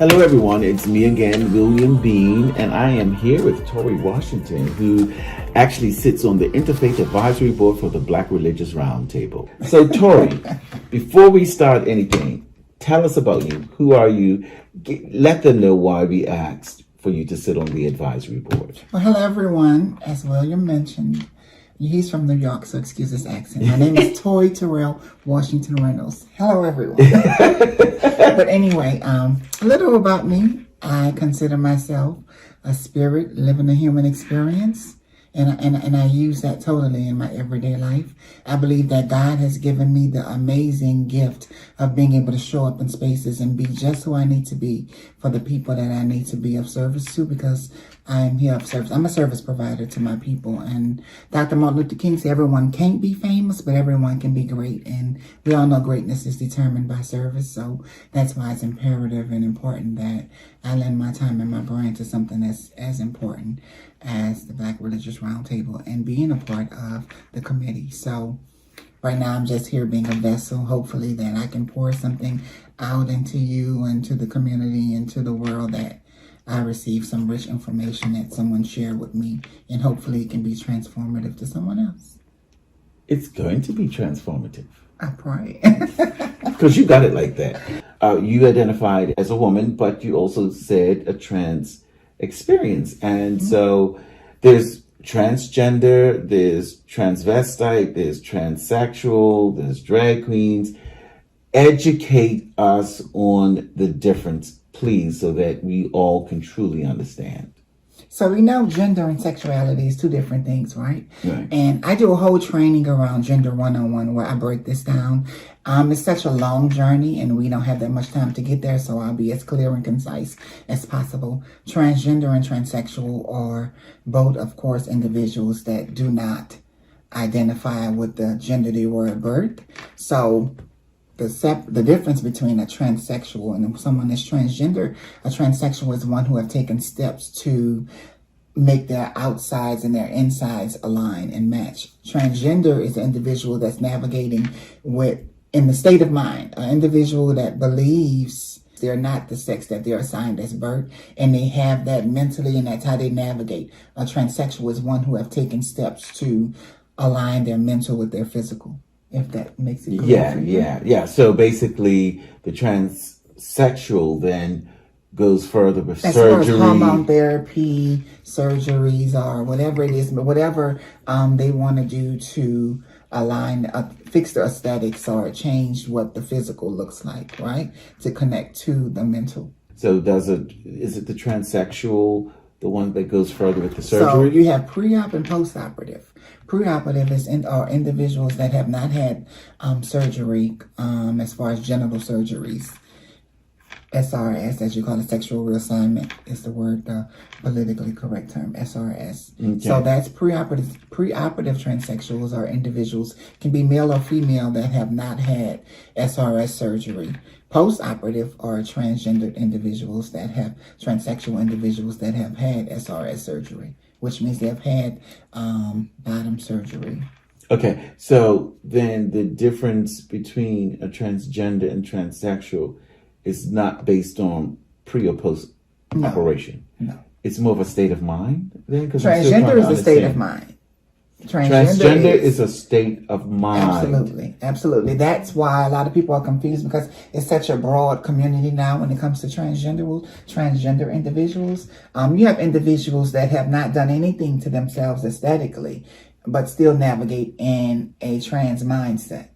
Hello everyone, it's me again, William Bean, and I am here with Toi Washington, who actually sits on the Interfaith Advisory Board for the Black Religious Roundtable. So Toi, before we start anything, tell us about you. Who are you? Let them know why we asked for you to sit on the advisory board. Well, hello everyone. As William mentioned, he's from New York, so excuse his accent. My name is Toi Washington Reynolds. Hello everyone. But anyway, a little about me. I consider myself a spirit living a human experience, and I use that totally in my everyday life. I believe that God has given me the amazing gift of being able to show up in spaces and be just who I need to be for the people that I need to be of service to, because I am here of service. I'm a service provider to my people. And Dr. Martin Luther King said everyone can't be famous, but everyone can be great. And we all know greatness is determined by service. So that's why it's imperative and important that I lend my time and my brain to something that's as important as the Black Religious Roundtable and being a part of the committee. So right now I'm just here being a vessel, hopefully that I can pour something out into you and to the community and to the world, that I receive some rich information that someone shared with me, and hopefully it can be transformative to someone else. It's going to be transformative. I pray. Because you got it like that. You identified as a woman, but you also said a trans experience. And so there's transgender, there's transvestite, there's transsexual, there's drag queens. Educate us on the difference, please, so that we all can truly understand. So we know gender and sexuality is two different things, right? Right. And I do a whole training around Gender 101 where I break this down. It's such a long journey and we don't have that much time to get there, so I'll be as clear and concise as possible. Transgender and transsexual are both, of course, individuals that do not identify with the gender they were at birth. So the difference between a transsexual and someone that's transgender, a transsexual is one who have taken steps to make their outsides and their insides align and match. Transgender is an individual that's navigating in the state of mind, an individual that believes they're not the sex that they're assigned as birth, and they have that mentally, and that's how they navigate. A transsexual is one who have taken steps to align their mental with their physical. If that makes it clear. Yeah. So basically, the transsexual then goes further with as surgery, far as hormone therapy, surgeries, or whatever it is, but whatever they want to do to align, fix their aesthetics or change what the physical looks like, right? To connect to the mental. So is it the transsexual, the one that goes further with the surgery? So you have pre-op and post-operative. Pre-operative are individuals that have not had surgery, as far as genital surgeries. SRS, as you call it, sexual reassignment is the word, the politically correct term, SRS. Okay. So that's pre-operative. Pre-operative transsexuals are individuals, can be male or female, that have not had SRS surgery. Post-operative are transgendered individuals that have, transsexual individuals that have had SRS surgery, which means they have had bottom surgery. Okay, so then the difference between a transgender and transsexual is not based on pre or post operation. No. It's more of a state of mind then? Transgender is a state of mind. Transgender is a state of mind. Absolutely. That's why a lot of people are confused, because it's such a broad community now when it comes to transgender individuals. You have individuals that have not done anything to themselves aesthetically, but still navigate in a trans mindset.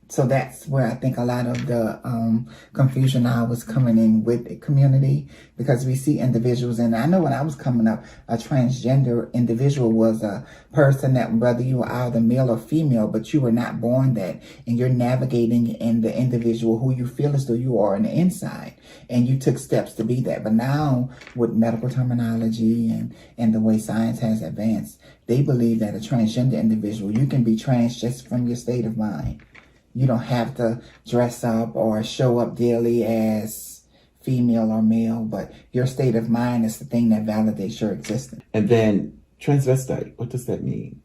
So that's where I think a lot of the confusion now was coming in with the community, because we see individuals, and I know when I was coming up, a transgender individual was a person that, whether you were either male or female, but you were not born that, and you're navigating in the individual who you feel as though you are on the inside, and you took steps to be that. But now with medical terminology and the way science has advanced, they believe that a transgender individual, you can be trans just from your state of mind. You don't have to dress up or show up daily as female or male, but your state of mind is the thing that validates your existence. And then transvestite, what does that mean?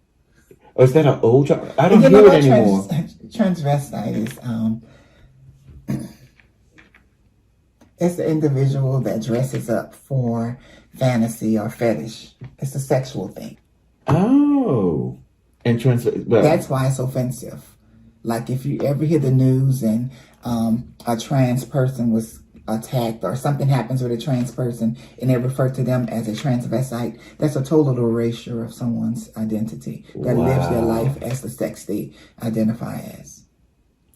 Or is that an old term? I don't hear it anymore. Transvestite is It's the individual that dresses up for fantasy or fetish. It's a sexual thing. Oh. And That's why it's offensive. Like if you ever hear the news and a trans person was attacked or something happens with a trans person and they refer to them as a transvestite, that's a total erasure of someone's identity that lives their life as the sex they identify as.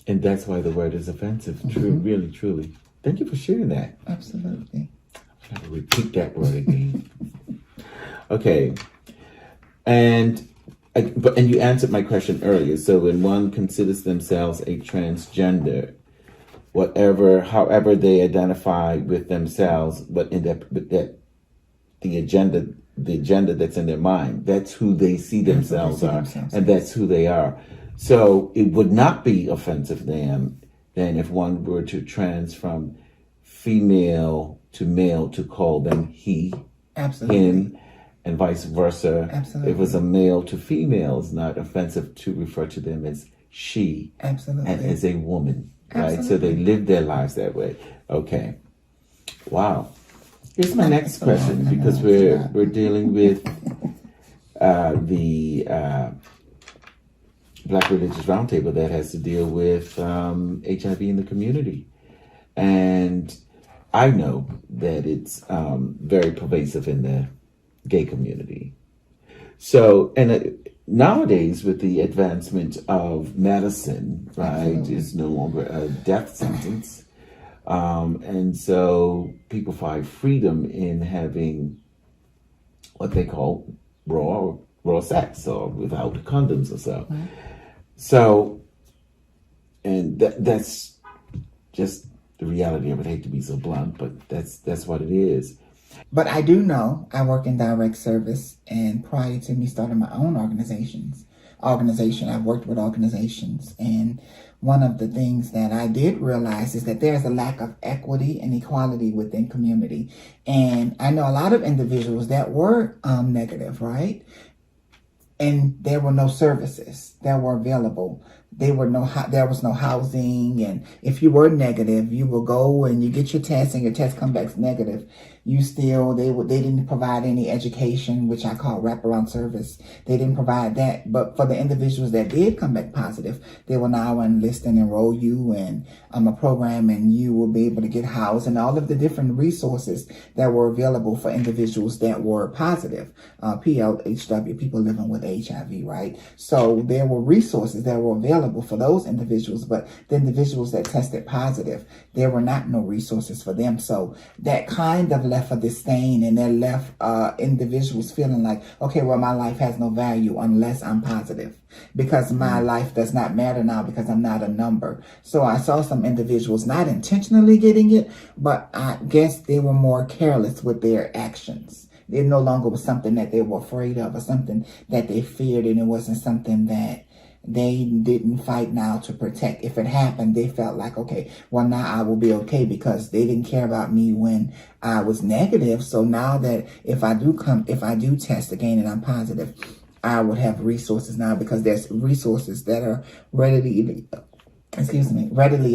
And that's why the word is offensive. True, really, truly. Thank you for sharing that. Absolutely. I'm trying to repeat that word again. Okay. And you answered my question earlier. So when one considers themselves a transgender, however they identify with themselves, but the agenda that's in their mind, that's who they see themselves and that's who they are. So it would not be offensive then if one were to trans from female to male to call them he, him, and vice versa. Absolutely. If it was a male to female, it's not offensive to refer to them as she. Absolutely. And as a woman. Right? Absolutely. So they live their lives that way. Okay. Wow. Here's my next question, because we're dealing with the Black Religious Roundtable that has to deal with HIV in the community. And I know that it's very pervasive in the gay community. So, and nowadays with the advancement of medicine, right, it's no longer a death sentence. And so people find freedom in having what they call raw sex or without condoms or so. Right. So, and that's just the reality of it. I hate to be so blunt, but that's what it is. But I do know I work in direct service, and prior to me starting my own organization, I've worked with organizations, and one of the things that I did realize is that there's a lack of equity and equality within community. And I know a lot of individuals that were negative, right? And there were no services that were available. There was no housing, and if you were negative, you will go and you get your test, and your test comes back negative. They didn't provide any education, which I call wraparound service. They didn't provide that. But for the individuals that did come back positive, they will now enlist and enroll you in a program, and you will be able to get housed and all of the different resources that were available for individuals that were positive, PLHW, people living with HIV, right? So there were resources that were available for those individuals, but the individuals that tested positive, there were not no resources for them. So that kind of left a disdain, and that left individuals feeling like, okay, well, my life has no value unless I'm positive, because my life does not matter now because I'm not a number. So I saw some individuals not intentionally getting it, but I guess they were more careless with their actions. It no longer was something that they were afraid of or something that they feared, and it wasn't something that they didn't fight now to protect. If it happened, they felt like, okay, well, now I will be okay because they didn't care about me when I was negative. So now that if I do test again and I'm positive, I would have resources now, because there's resources that are readily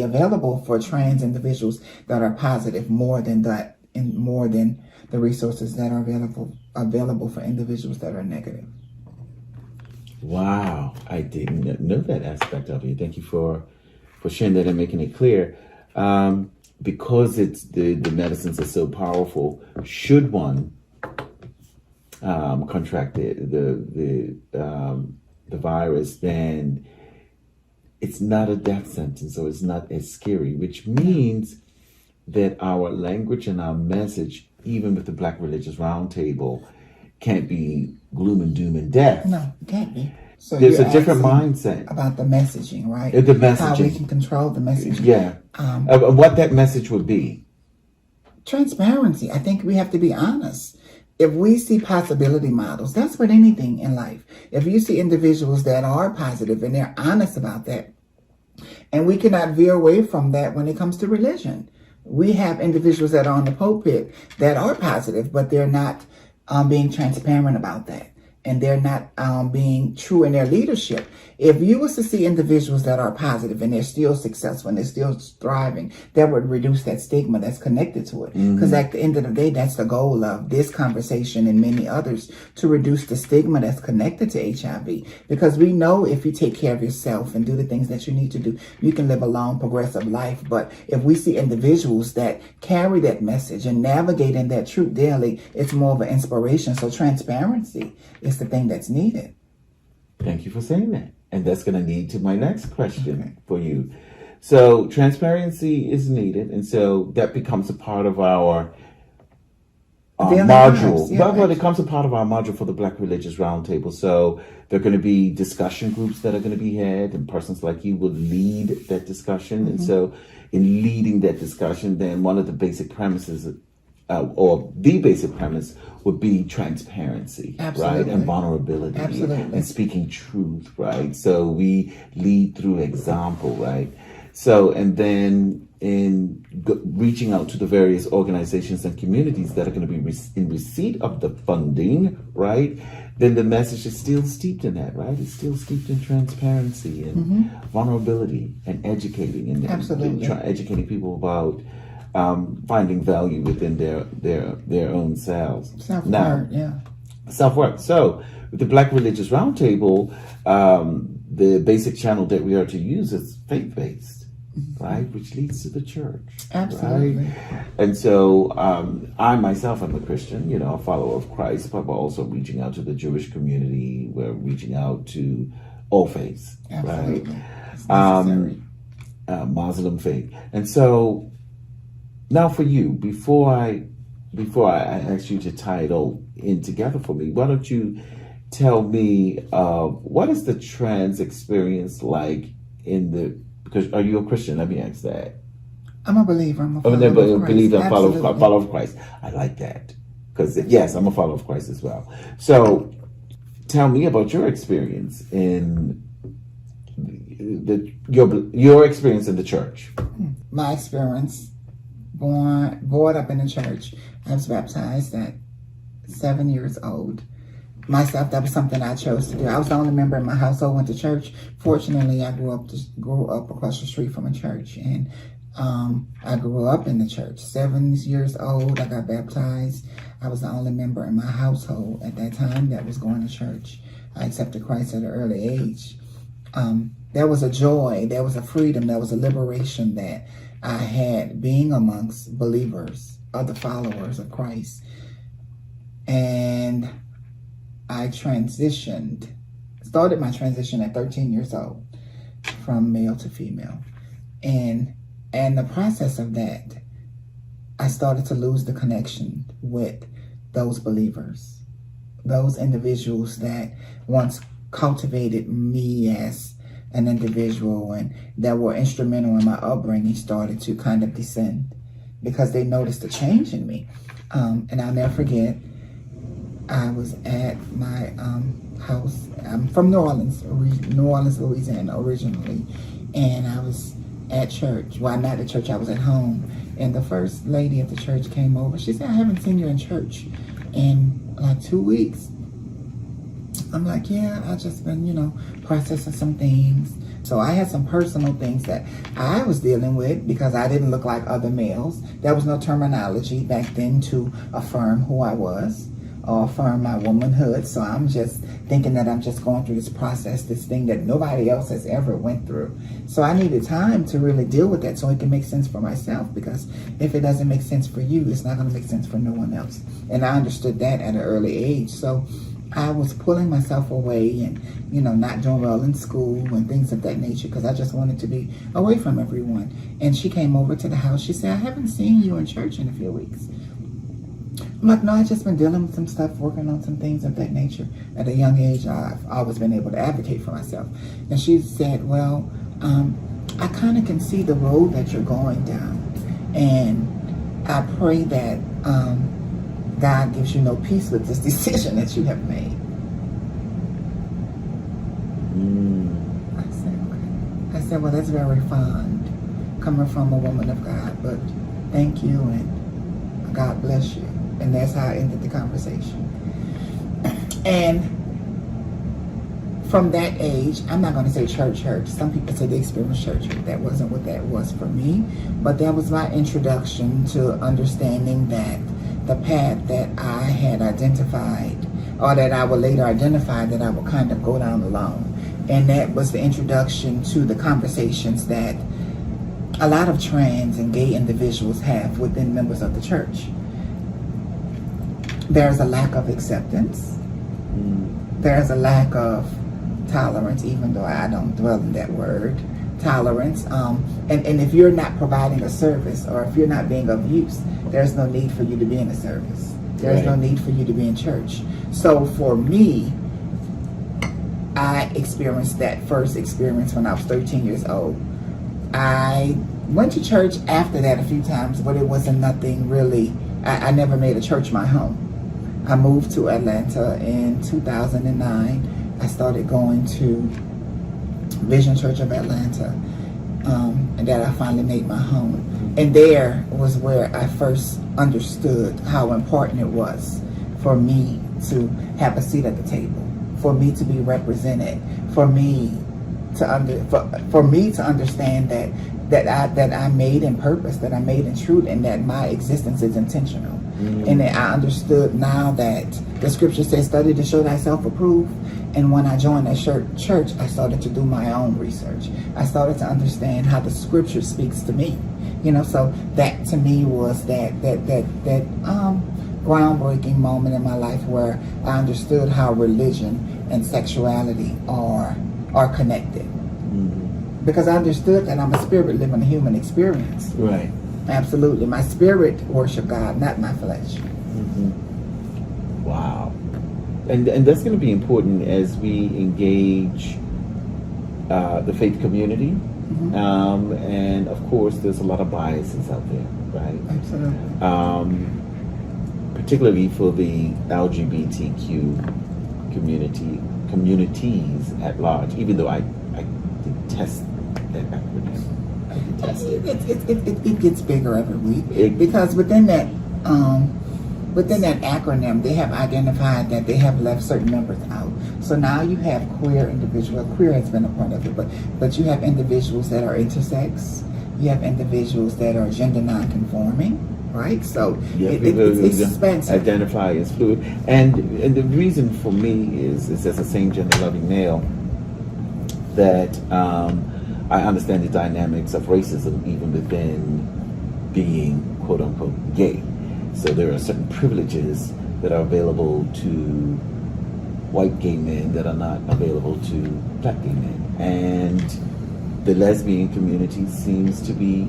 available for trans individuals that are positive, more than that, and more than the resources that are available for individuals that are negative. Wow, I didn't know that aspect of it. Thank you for sharing that and making it clear. Because it's the medicines are so powerful, should one contract the virus, then it's not a death sentence, so it's not as scary, which means that our language and our message, even with the Black Religious Roundtable, can't be gloom and doom and death. No, it can't be. So there's a different mindset about the messaging, right? The messaging. How we can control the messaging. Yeah. What that message would be. Transparency. I think we have to be honest. If we see possibility models, that's with anything in life. If you see individuals that are positive and they're honest about that, and we cannot veer away from that when it comes to religion. We have individuals that are on the pulpit that are positive, but they're not being transparent about that. and they're not being true in their leadership. If you was to see individuals that are positive and they're still successful and they're still thriving, that would reduce that stigma that's connected to it. Because at the end of the day, that's the goal of this conversation and many others, to reduce the stigma that's connected to HIV. Because we know if you take care of yourself and do the things that you need to do, you can live a long, progressive life. But if we see individuals that carry that message and navigate in that truth daily, it's more of an inspiration. So transparency is the thing that's needed. Thank you for saying that. And that's going to lead to my next question for you. So transparency is needed. And so that becomes a part of our module. But it becomes a part of our module for the Black Religious Roundtable. So there are going to be discussion groups that are going to be had, and persons like you will lead that discussion. And so in leading that discussion, then one of the basic premises or the basic premise would be transparency, right? And vulnerability, and speaking truth, right? So we lead through example, right? So, and then in reaching out to the various organizations and communities that are going to be in receipt of the funding, right? Then the message is still steeped in that, right? It's still steeped in transparency and vulnerability and educating and educating people about finding value within their own selves. Self-work. So with the Black Religious Roundtable, the basic channel that we are to use is faith-based, right? Which leads to the church. Absolutely. Right? And so I myself am a Christian, a follower of Christ, but we're also reaching out to the Jewish community. We're reaching out to all faiths, right? Muslim faith. And so now for you, before I ask you to tie it all in together for me, why don't you tell me what is the trans experience like because are you a Christian? Let me ask that. I'm a believer. I'm a follower of Christ. Follower of Christ. I like that. Because yes, I'm a follower of Christ as well. So tell me about your experience in your experience in the church. My experience, brought up in the church. I was baptized at 7 years old. Myself, that was something I chose to do. I was the only member in my household who went to church. Fortunately, I grew up across the street from a church, and I grew up in the church. 7 years old, I got baptized. I was the only member in my household at that time that was going to church. I accepted Christ at an early age. There was a joy, there was a freedom, there was a liberation that I had being amongst believers, other followers of Christ. And I started my transition at 13 years old from male to female. And the process of that, I started to lose the connection with those believers, those individuals that once cultivated me as an individual and that were instrumental in my upbringing started to kind of descend because they noticed a change in me. And I'll never forget, I was at my house. I'm from New Orleans, Louisiana originally. And I was at church. Well, not at church, I was at home. And the first lady of the church came over. She said, I haven't seen you in church in like 2 weeks. I'm like, yeah, I've just been, processing some things. So I had some personal things that I was dealing with because I didn't look like other males. There was no terminology back then to affirm who I was or affirm my womanhood. So I'm just thinking that I'm just going through this process, this thing that nobody else has ever went through. So I needed time to really deal with that so it can make sense for myself, because if it doesn't make sense for you, it's not going to make sense for no one else. And I understood that at an early age. So I was pulling myself away and, not doing well in school and things of that nature because I just wanted to be away from everyone. And she came over to the house. She said, I haven't seen you in church in a few weeks. I'm like, no, I've just been dealing with some stuff, working on some things of that nature. At a young age, I've always been able to advocate for myself. And she said, well, I kind of can see the road that you're going down. And I pray that God gives you no peace with this decision that you have made. I said, okay. I said, well, that's very fond coming from a woman of God, but thank you and God bless you. And that's how I ended the conversation. And from that age, I'm not going to say church. Some people say they experienced church. That wasn't what that was for me. But that was my introduction to understanding that the path that I had identified, or that I would later identify, that I would kind of go down alone. And that was the introduction to the conversations that a lot of trans and gay individuals have within members of the church. There's a lack of acceptance. There's a lack of tolerance, even though I don't dwell in that word, tolerance. And if you're not providing a service, or if you're not being of use, there's no need for you to be in a service. There's no need for you to be in church. So for me, I experienced that first experience when I was 13 years old. I went to church after that a few times, but it wasn't nothing really. I never made a church my home. I moved to Atlanta in 2009. I started going to Vision Church of Atlanta, and that I finally made my home. And there was where I first understood how important it was for me to have a seat at the table, for me to be represented, for me to understand that I made in purpose, that I made in truth, and that my existence is intentional. And that I understood now that the scripture says, study to show thyself approved. And when I joined that church, I started to do my own research. I started to understand how the scripture speaks to me. So that to me was that groundbreaking moment in my life where I understood how religion and sexuality are connected. Because I understood that I'm a spirit living a human experience. Right. Absolutely. My spirit worship God, not my flesh. Wow. And that's going to be important as we engage the faith community. And of course, there's a lot of biases out there, right? Absolutely. Particularly for the LGBTQ communities at large, even though I detest that acronym. It gets bigger every week because within that acronym they have identified that they have left certain members out. So now you have queer individuals. Queer has been a part of it, but you have individuals that are intersex. You have individuals that are gender non-conforming, right? So it's expensive. Identify as fluid, and the reason for me is as a same gender loving male that I understand the dynamics of racism even within being quote unquote gay. So there are certain privileges that are available to white gay men that are not available to black gay men. And the lesbian community seems to be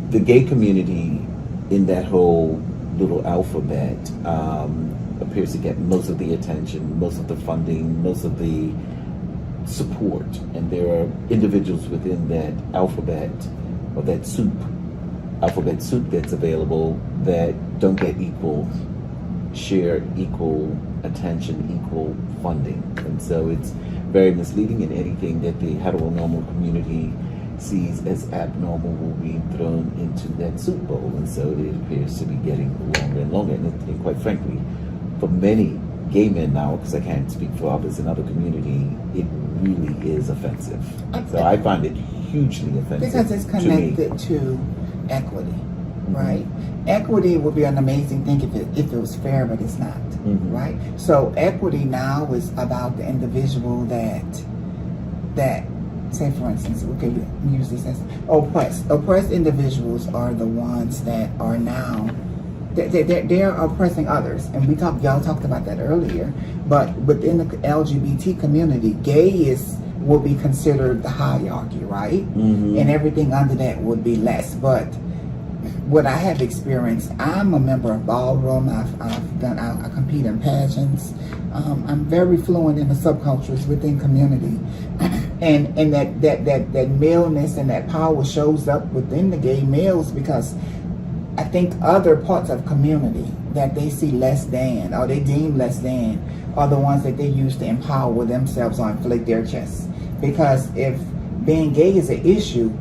the gay community in that whole little alphabet appears to get most of the attention, most of the funding, most of the support, and there are individuals within that alphabet or that alphabet soup that's available that don't get equal attention, equal funding. And so it's very misleading, and anything that the heteronormal community sees as abnormal will be thrown into that soup bowl. And so it appears to be getting longer and longer. And quite frankly, for many gay men now, because I can't speak for others in other community, it really is offensive. So I find it hugely offensive. Because it's connected to equity, right? Equity would be an amazing thing if it was fair, but it's not, right? So equity now is about the individual that say for instance, we could use this as oppressed individuals are the ones that are now they're oppressing others, and y'all talked about that earlier. But within the LGBT community, gay will be considered the hierarchy, right? And everything under that would be less. But what I have experienced, I'm a member of ballroom. I compete in pageants. I'm very fluent in the subcultures within community, and that maleness and that power shows up within the gay males because I think other parts of community that they see less than or they deem less than are the ones that they use to empower themselves or inflate their chests. Because if being gay is an issue,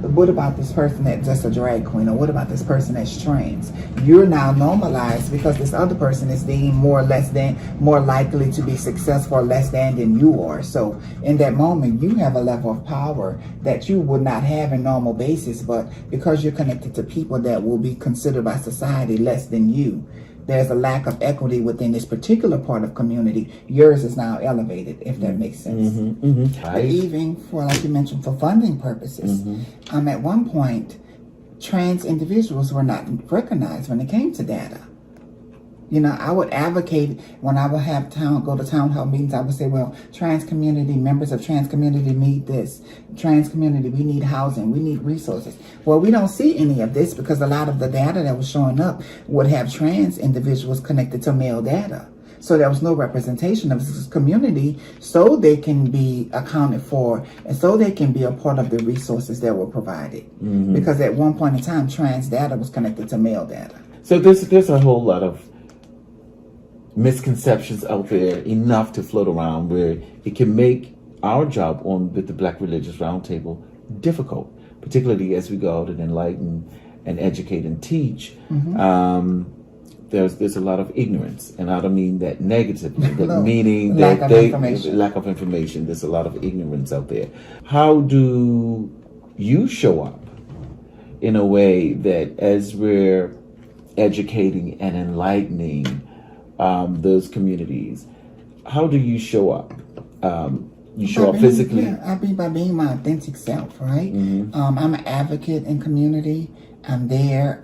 what about this person that's just a drag queen, or what about this person that's trans? You're now normalized because this other person is deemed more likely to be successful or less than you are. So in that moment, you have a level of power that you would not have in normal basis, but because you're connected to people that will be considered by society less than you, there's a lack of equity within this particular part of community. Yours is now elevated, if that makes sense. But even for, like you mentioned, for funding purposes, at one point, trans individuals were not recognized when it came to data. You know, I would advocate when I would go to town hall meetings. I would say, well, trans community, members of trans community need this. Trans community, we need housing, we need resources. Well, we don't see any of this because a lot of the data that was showing up would have trans individuals connected to male data. So there was no representation of this community so they can be accounted for and so they can be a part of the resources that were provided. Because at one point in time, trans data was connected to male data. So there's a whole lot of misconceptions out there, enough to float around, where it can make our job with the Black Religious Roundtable difficult, particularly as we go out and enlighten and educate and teach. There's a lot of ignorance, and I don't mean that negatively, but meaning that lack of information. There's a lot of ignorance out there. How do you show up in a way that, as we're educating and enlightening those communities, how do you show up? You show up physically? Yeah, by being my authentic self, right? I'm an advocate in community. I'm there.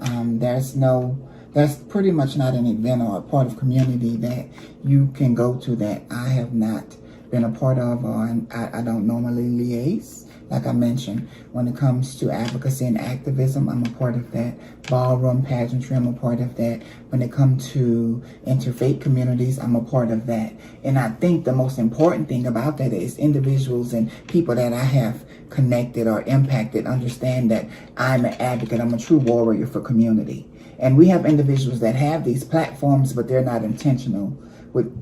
There's pretty much not an event or a part of community that you can go to that I have not been a part of, or I don't normally liaise. Like I mentioned, when it comes to advocacy and activism, I'm a part of that. Ballroom pageantry, I'm a part of that. When it comes to interfaith communities, I'm a part of that. And I think the most important thing about that is individuals and people that I have connected or impacted understand that I'm an advocate. I'm a true warrior for community. And we have individuals that have these platforms, but they're not intentional with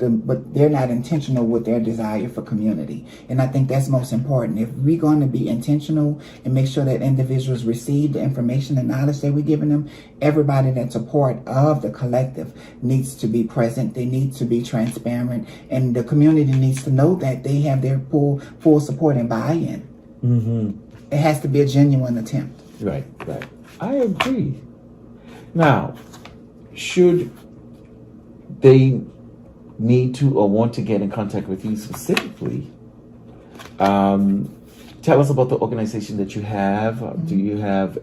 their desire for community. And I think that's most important. If we're going to be intentional and make sure that individuals receive the information and knowledge that we're giving them, everybody that's a part of the collective needs to be present. They need to be transparent, and the community needs to know that they have their full support and buy-in. It has to be a genuine attempt. Right. I agree. Now, should they need to or want to get in contact with you specifically, tell us about the organization that you have. Do you have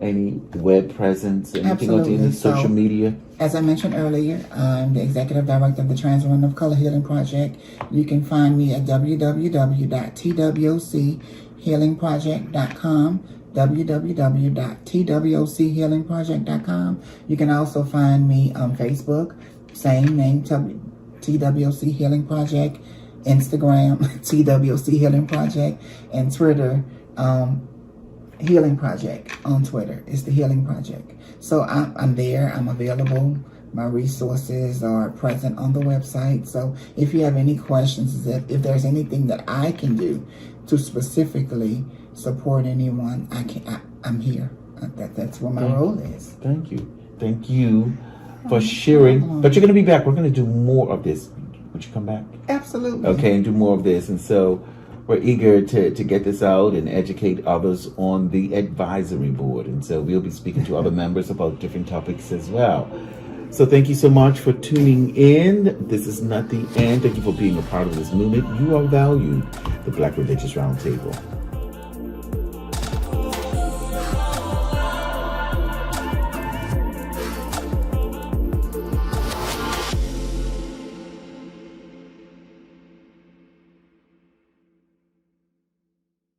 any web presence, anything on any social media? As I mentioned earlier, I'm the executive director of the Trans Women of Color Healing Project. You can find me at www.twochealingproject.com, www.twochealingproject.com. You can also find me on Facebook, same name, TWC Healing Project, Instagram, TWC Healing Project, and Twitter, Healing Project on Twitter. It's the Healing Project. So I'm there. I'm available. My resources are present on the website. So if you have any questions, if there's anything that I can do to specifically support anyone, I'm here. That's what my role is. Thank you for sharing. But you're going to be back. We're going to do more of this. Would you come back? Absolutely. Okay, and do more of this. And so we're eager to get this out and educate others on the advisory board. And so we'll be speaking to other members about different topics as well. So thank you so much for tuning in. This is not the end. Thank you for being a part of this movement. You are valued. The Black Religious Roundtable.